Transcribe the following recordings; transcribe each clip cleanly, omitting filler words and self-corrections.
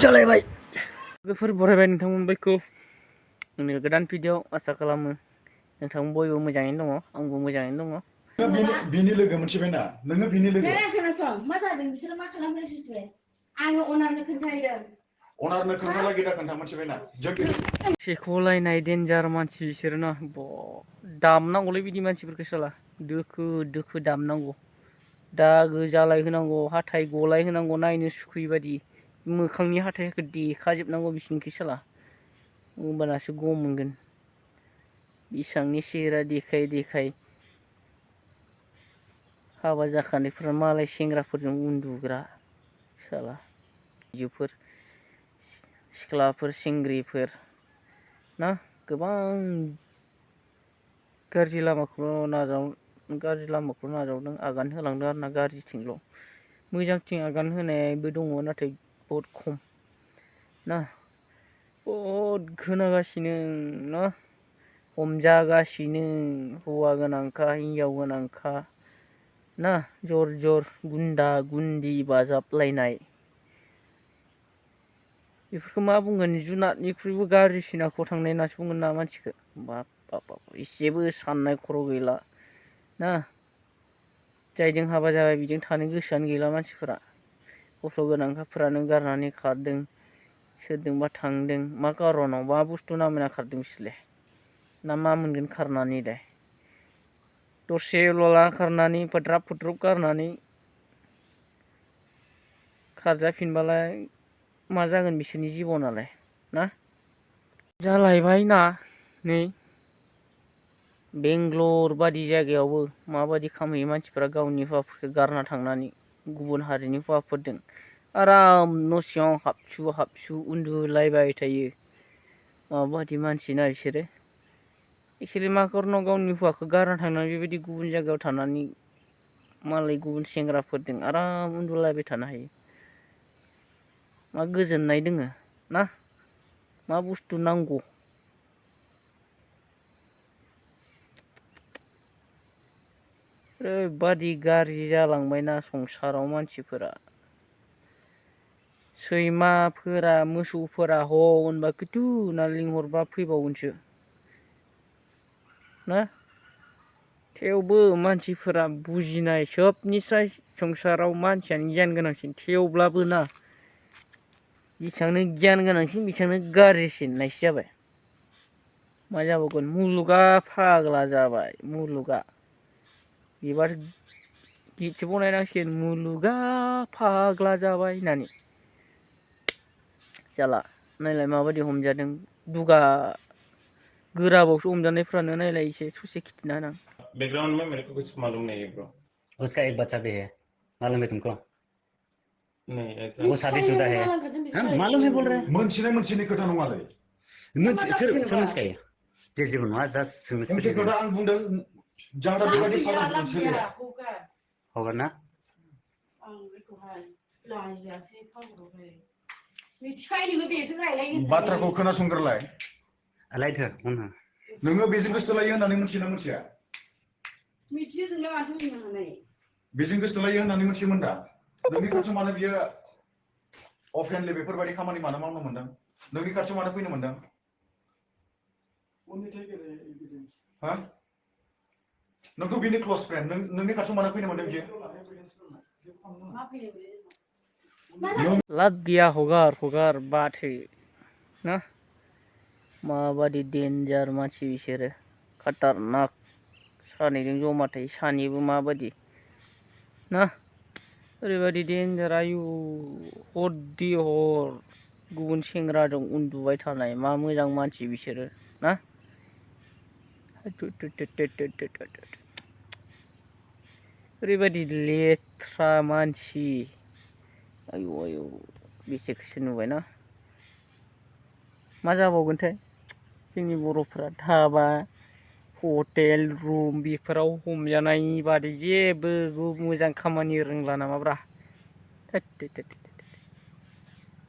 जालायबाय लोगोफोर बरायबाय नोंथांमोनखौ आंनि गोदान भिडिअ आसा खालामो नोंथां बयबो मोजाङैनो दङ आंबो मोजाङैनो दङ बिनि लोगो मोनथिबायना नोङो बिनि लोगो खोनासं मा जादों बिसोर मा खालामगासिनो आङो अनारनो खोन्थाहैदों अनारनो खोन्थालागि दा खोन्था मोनथिबायना सेख'लायनाय डेन्जार मानसि बिसोरना दामनांगौलै बिदि मानसिफोरखौ साला दोखो दोखो दामनांगौ दागो जालाय होनांगौ हाथाय गलाय होनांगौ नायनो सुखुयै बायदि मोखांनि हाथायखौ देखाजोबनांगौ बिसोरनिखौ साला होमबानासो गम मोनगोन बिसांनि सेहेरा देखाय देखाय हाबा जाखानायफोरा मालाय सेंग्राफोरजों उन्दुग्रा साला आइजोफोर सिख्लाफोर सेंग्रिफोर ना गोबां गाज्रि लामाखौ नाजावदों आगान होलांदों आरो ना गाज्रिथिंल' मोजांथिं आगान होनायबो दङ नाथाय बहुद खम ना बहुद खोनागासिनो ना हमजागासिनो हौवा गोनांखा हिनजाव गोनांखा ना जर जर गुन्दा गुन्दि बाजाबलायनाय बेफोरखौ मा बुंगोन जुनादनिख्रुइबो गाज्रिसिन आखुआव थांनाय होननासो बुंगोन ना मानसिखौ बाब एसेबो साननाय खर' गैला ना जायजों हाबा जाबाय बिजों थानो गोसोआनो गैला मानसिफोरा गथ' गोनांखाफोरानो गारनानै खारदों सोरजोंबा थांदों मा कारनाव मा बुस्थु नामायना खारदों बिसोरलाय ना मा मोनगोन खारनानै दे दसेल' लाना खारनानै फोद्राब फुद्रुब गारनानै खारजाफिनबालाय मा जागोन बिसोरनि जिबनालाय ना जालायबाय ना नै बेंगलर बादि जायगायावबो माबायदि खालामहैयो मानसिफोरा गावनि हौवाफोरखौ गारना थांनानै गुबुन हारिनि हौवाफोरजों आराम न' सिङाव हाबसु हाबसु उन्दुलायबाय थायो माबायदि मानसि ना बिसोरो मा कारनाव गावनि हौवाखौ गारना थांनानै बेबायदि गुबुन जायगायाव थानानै मालाय गुबुन सेंग्राफोरजों आराम उन्दुलायबाय थानो हायो मा गोजोननाय दोङो ना मा बुस्थु नांगौ ओरैबादि गाज्रि जालांबायना संसाराव मानसिफोरा सैमाफोरा मोसौफोरा ह होनबा किटु होनना लिंहरबा फैबावगोनसो ना थेवबो मानसिफोरा बुजिनाय सोबनिस्राय संसाराव मानसियानो गियान गोनांसिन थेवब्लाबो ना जेसेबांनो गियान गोनांसिन बेसेबांनो गाज्रिसिन होननायसो जाबाय मा जाबावगोन मुलुगा फाग्ला जाबाय मुलुगा बिबार गितसो बनायनांसिगोन मुलुगा फाग्ला जाबाय होननानै जाला नायलाय माबायदि हमजादों दुगा गोराबावसो हमजानायफ्रानो नायलाय एसे ससे खिथिना होनां बैकग्राउंड में मेरे को कुछ मालूम नहीं है ब्रो उसका एक बच्चा भी है मालूम है तुमको नहीं ऐसा वो शादीशुदा है मालूम है बोल रहे हैं मोनथिनाय खोथा नङालै सोंमिथिखायो दे जेबो नङा जास्ट मोनसे खोथा आं बुंदों जाहाथा बेबायदि फाग्ला सोलिया हगार ना बाथ्राखौ खोनासंग्रोलाय लाइट हो नोङो बेजों गोसोथोलायो होननानै मिथियोना मिथिया मिथियो जोंलाय माथो बुंनो हानाय बेजों गोसोथोलायो होननानै मिथियोमोन दा नोंनि खाथियाव मानो बियो अफेनलि बेफोरबायदि खामानि मानो मावनो मोनदों नोंनि खाथियाव मानो फैनो मोनदों हा नोंथ' बिनि क्ल'ज फ्रेन्ड नोंनि खाथियाव मानो फैनो मोनदों बियो लाब गैया हगार बाथो ना माबादि डेन्जार मानसि बिसोरो खाटारनाक सानैजों जमा थायो सानैबो माबादि ना ओरैबादि डेन्जार आयु हरदि हर गुबुन सेंग्राजों उन्दुबाय थानाय मा मोजां मानसि बिसोरो ना ओरैबादि लेथ्रा मानसि आयु बेसेखौसो नुबायना मा जाबावगोनथाय जोंनि बर'फ्रा धाबा हटेल रुम बेफोराव हमजानाय बादि जेबो मोजां खामानि रोंला नामाब्रा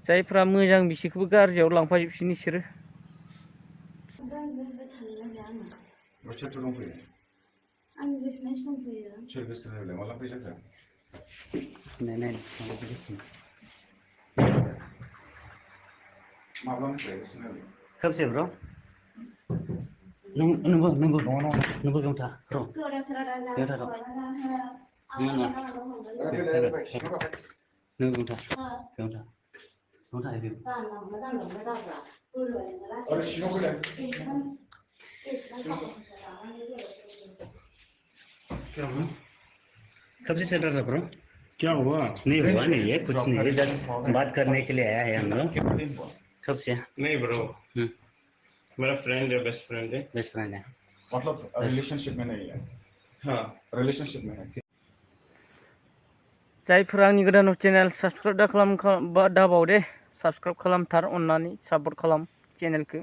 जायफ्रा मोजां बिसोरखौबो गाज्रियाव लांफाजोबसिगोन बिसोरो आंनि गोसोनासो दंफैयो सोर गोसोथोनायलाय माला फैजाखो नहीं माब्लानिफ्राय सिनाय खोबसे ब्र' नंगौ बेयावनो था र' नंगौ था बेयावनो आरो सिङाव फैलाय कब से चल रहा था ब्रो क्या हुआ नहीं हुआ नहीं है कुछ नहीं है जस्ट बात करने के लिए आया है हम लोग कब से नहीं ब्रो मेरा फ्रेंड है बेस्ट फ्रेंड है मतलब रिलेशनशिप में नहीं है हाँ रिलेशनशिप में है जायफोरा आंनि गोदान चेनेल साबस्क्राइब दाबाव दे साबस्क्राइब खालामथार अननानै सापर्ट खालाम चेनेलखौ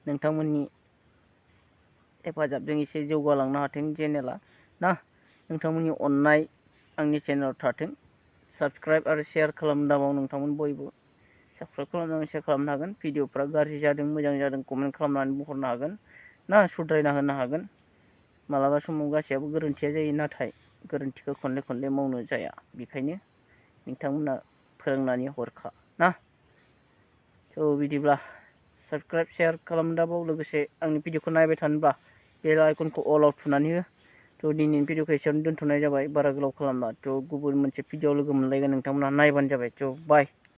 नोंथांमोननि हेफाजाबजों एसे जौगालांनो हाथों चेनेला ना नोंथांमोननि अननाय आंनि चेनेलाव थाथों साबस्क्राइब आरो शेयार खालाम दाबाव नोंथांमोन बयबो साबस्क्राइब खालामनानै शेयार खालामनो हागोन भिडिअफ्रा गाज्रि जादों मोजां जादों कमेन्ट खालामनानै बुंहरनो हागोन ना सुद्रायना होनो हागोन मालाबा समाव गासैयाबो गोरोन्थिया जायो नाथाय गोरोन्थिखौ खनले खनले मावनो जाया बेखायनो नोंथांमोना फोरोंनानै हरखा ना थ' बिदिब्ला साबस्क्राइब शेयार खालाम दाबाव लोगोसे आंनि भिडिअखौ नायबाय थानोब्ला बेल आइकनखौ अल आउट थुनानै हो थ' दिनैनि भिडिअखौ एसेयावनो दोनथ'नाय जाबाय बारा गोलाव खालामला थ' गुबुन मोनसे भिडिअ लोगो मोनलायगोन नोंथांमोना नायबानो जाबाय थ' बाय